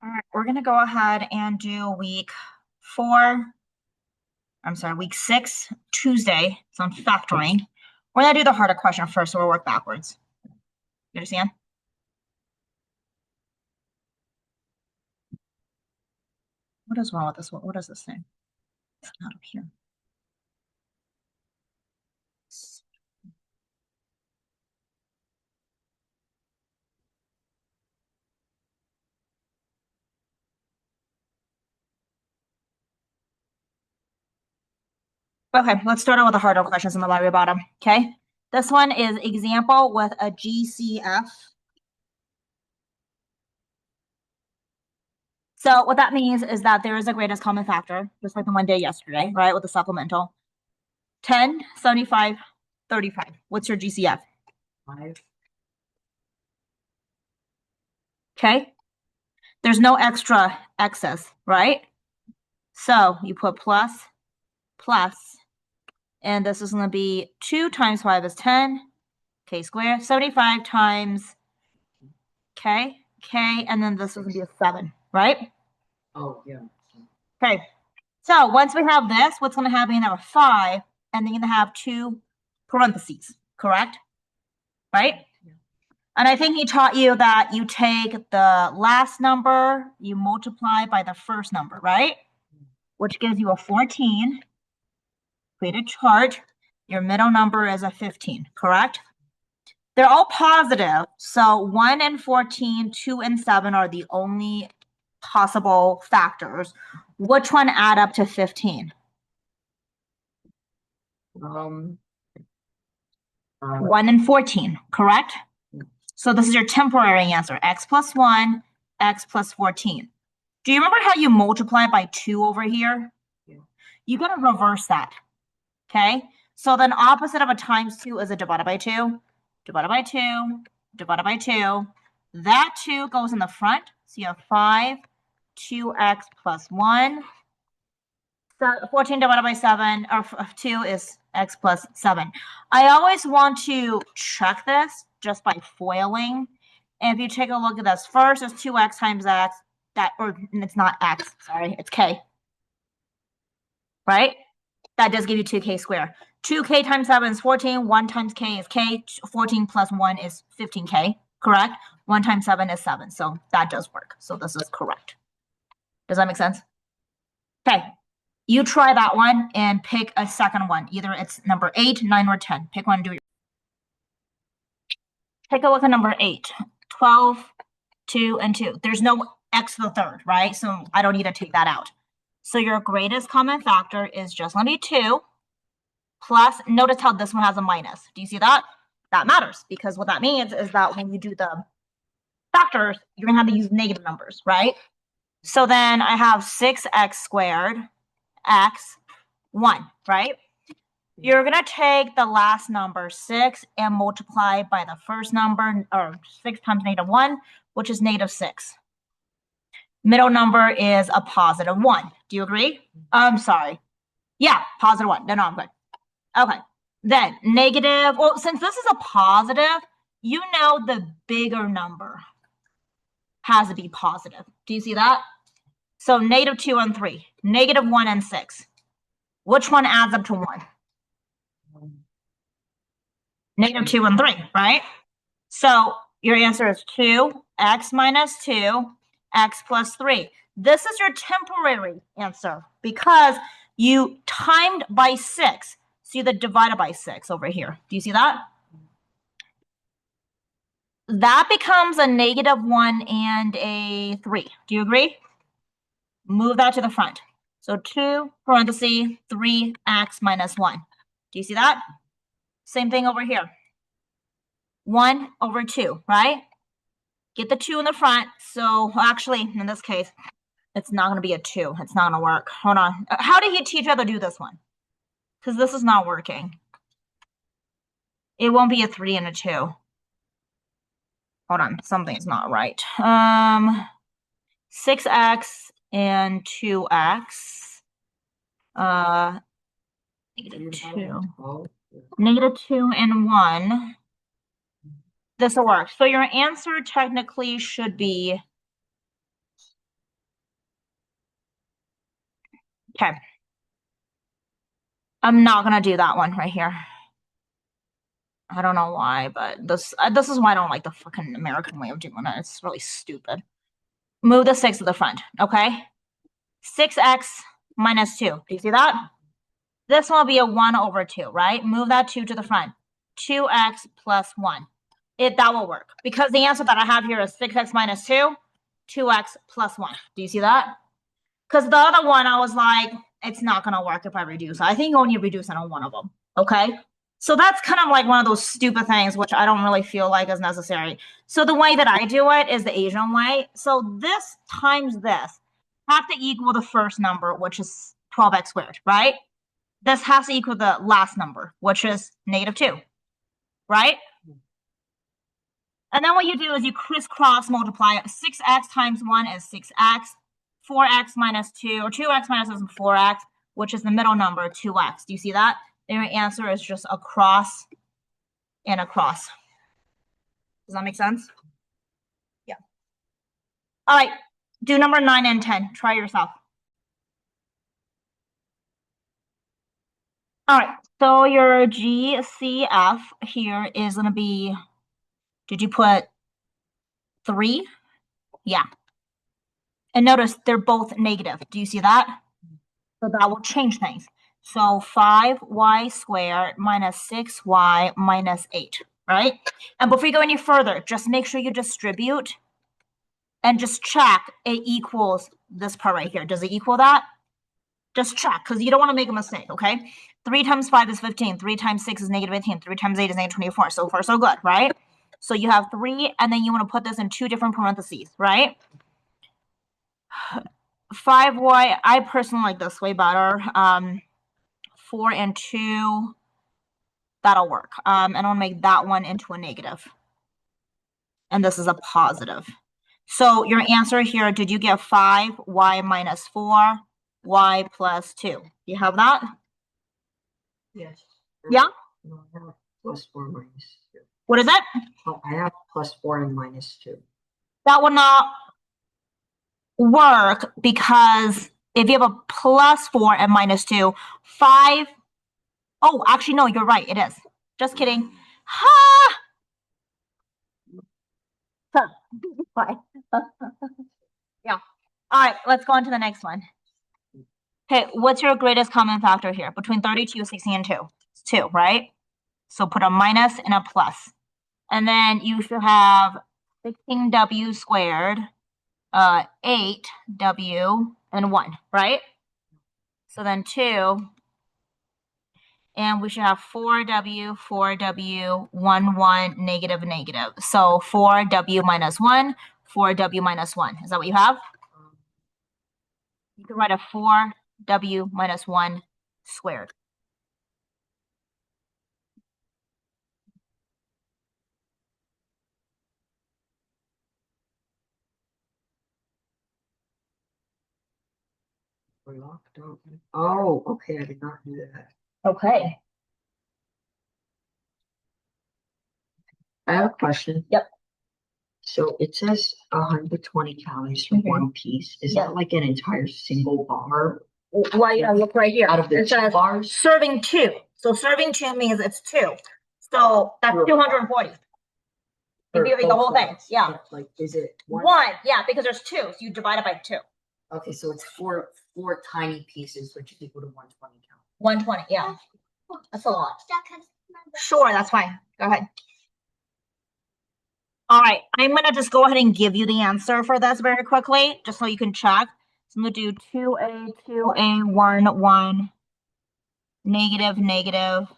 All right, we're going to go ahead and do week 6, Tuesday. It's on factoring. We're going to do the harder question first, so we'll work backwards. You understand? What is wrong with this one? What is this thing? It's not up here. Okay, let's start out with the harder questions on the library bottom. Okay, this one is example with a GCF. So what that means is that there is a greatest common factor, just like the one day yesterday, right, with the supplemental. 10, 75, 35. What's your GCF? 5. Okay. There's no extra excess, right? So you put plus, and this is going to be 2 times 5 is 10, k squared, 75 times k, and then this is going to be a 7, right? Oh, yeah. Okay, so once we have this, what's going to happen in our 5, and then you're going to have 2 parentheses, correct? Right? Yeah. And I think he taught you that you take the last number, you multiply by the first number, right? Which gives you a 14. Create a chart. Your middle number is a 15, correct? They're all positive. So 1 and 14, 2 and 7 are the only possible factors. Which one add up to 15? 1 and 14, correct? So this is your temporary answer, x plus 1, x plus 14. Do you remember how you multiply by 2 over here? Yeah. You got to reverse that, okay? So then opposite of a times 2 is a divided by 2, divided by 2, divided by 2. That 2 goes in the front, so you have 5, 2x plus 1. So 14 divided by 7, or 2 is x plus 7. I always want to check this just by foiling. And if you take a look at this, first is 2x times x, or it's not x, sorry, it's k. Right? That does give you 2k squared. 2k times 7 is 14, 1 times k is k, 14 plus 1 is 15k, correct? 1 times 7 is 7, so that does work. So this is correct. Does that make sense? Okay. You try that one and pick a second one. Either it's number 8, 9, or 10. Pick one and do it. Take a look at number 8. 12, 2, and 2. There's no x to the third, right? So I don't need to take that out. So your greatest common factor is just going to be 2 plus, notice how this one has a minus. Do you see that? That matters because what that means is that when you do the factors, you're going to have to use negative numbers, right? So then I have 6x squared x 1, right? You're going to take the last number 6 and multiply by the first number, or 6 times negative 1, which is negative 6. Middle number is a positive 1. Do you agree? I'm sorry. Yeah, positive 1. No, I'm good. Okay. Then negative, well, since this is a positive, you know the bigger number has to be positive. Do you see that? So negative 2 and 3, negative 1 and 6. Which one adds up to 1? Negative 2 and 3, right? So your answer is 2x minus 2, x plus 3. This is your temporary answer because you timed by 6. So you divided by 6 over here. Do you see that? That becomes a negative 1 and a 3. Do you agree? Move that to the front. So 2 parentheses 3x minus 1. Do you see that? Same thing over here. 1 over 2, right? Get the 2 in the front. So actually, in this case, it's not going to be a 2. It's not going to work. Hold on. How did he teach you how to do this one? Because this is not working. It won't be a 3 and a 2. Hold on. Something's not right. 6x and 2x. Negative 2. Negative 2 and 1. This will work. So your answer technically should be Okay. I'm not gonna do that one right here. I don't know why, but this is why I don't like the fucking American way of doing it. It's really stupid. Move the 6 to the front, okay? 6x minus 2. Do you see that? This one will be a 1 over 2, right? Move that 2 to the front. 2x plus 1. That will work. Because the answer that I have here is 6x minus 2, 2x plus 1. Do you see that? Because the other one, I was like, it's not going to work if I reduce. I think only reduce on one of them, okay? So that's kind of like one of those stupid things, which I don't really feel like is necessary. So the way that I do it is the Asian way. So this times this have to equal the first number, which is 12x squared, right? This has to equal the last number, which is -2, right? And then what you do is you crisscross multiply. 6x times 1 is 6x. 4x minus 2, or 2x minus 2 is 4x, which is the middle number, 2x. Do you see that? And your answer is just a cross and a cross. Does that make sense? Yeah. All right. Do number 9 and 10. Try yourself. All right. So your GCF here is going to be, did you put 3? Yeah. And notice they're both negative. Do you see that? So that will change things. So 5y squared minus 6y minus 8, right? And before you go any further, just make sure you distribute and just check it equals this part right here. Does it equal that? Just check, because you don't want to make a mistake, okay? 3 times 5 is 15. 3 times 6 is -18. 3 times 8 is -24. So far, so good, right? So you have 3, and then you want to put this in 2 different parentheses, right? 5y, I personally like this way better. 4 and 2, that'll work. And I'll make that one into a negative. And this is a positive. So your answer here, did you get 5y minus 4, y plus 2? You have that? Yes. Yeah? No, I have +4 minus 2. What is it? Oh, I have +4 and -2. That would not work because if you have a +4 and -2, 5. Oh, actually, no, you're right. It is. Just kidding. Ha! Yeah. All right, let's go on to the next one. Okay, what's your greatest common factor here? Between 32, 16, and 2. It's 2, right? So put a minus and a plus. And then you should have 16w squared, 8w, and 1, right? So then 2, and we should have 4w, 4w, 1, 1, negative, negative. So 4w minus 1, 4w minus 1. Is that what you have? You can write a 4w minus 1 squared. We're locked out. Oh, okay. I did not do that. Okay. I have a question. Yep. So it says 120 calories for one piece. Is that like an entire single bar? Well, you know, look right here. Out of the It says bars? serving 2. So serving 2 means it's 2. So that's 240. If you eat the whole thing, yeah. Like, is it one? Yeah, because there's 2, so you divide it by 2. Okay, so it's four tiny pieces, which is equal to 120 calories. 120, yeah. That's a lot. Sure, that's fine. Go ahead. All right, I'm going to just go ahead and give you the answer for this very quickly, just so you can check. So I'm going to do 2a, 1, 1, negative, negative.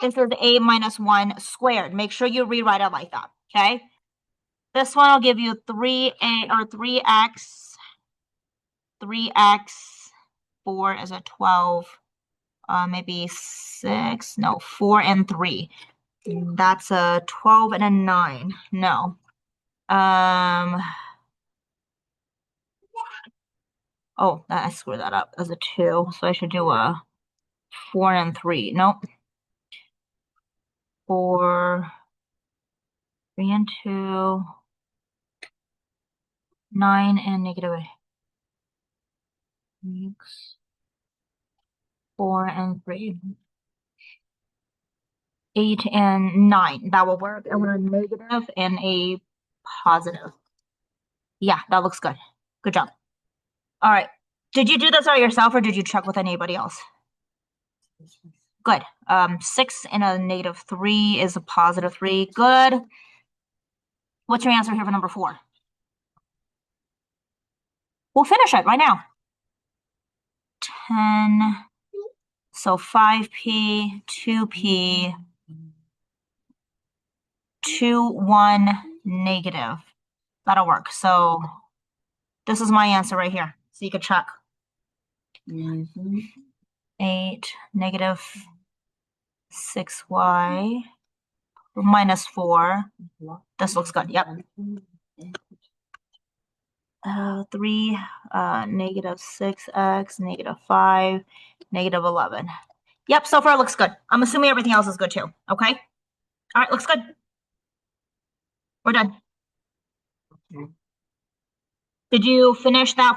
This is a minus 1 squared. Make sure you rewrite it like that, okay? This one will give you 3a, or 3x. 3x, 4 is a 12. Maybe 6. No, 4 and 3. That's a 12 and a 9. No. Oh, I screwed that up. That's a 2. So I should do a 4 and 3. Nope. 4, 3 and 2. 9 and negative 6. 4 and 3. 8 and 9. That will work. I want a negative and a positive. Yeah, that looks good. Good job. All right. Did you do this all yourself or did you check with anybody else? Good. 6 and a negative 3 is a positive 3. Good. What's your answer here for number 4? We'll finish it right now. 10. So 5p, 2p, 2, 1, negative. That'll work. So this is my answer right here. So you can check. 8, negative 6y, minus 4. This looks good. Yep. 3, negative 6x, negative 5, negative 11. Yep, so far it looks good. I'm assuming everything else is good too. Okay. All right, looks good. We're done. Okay. Did you finish that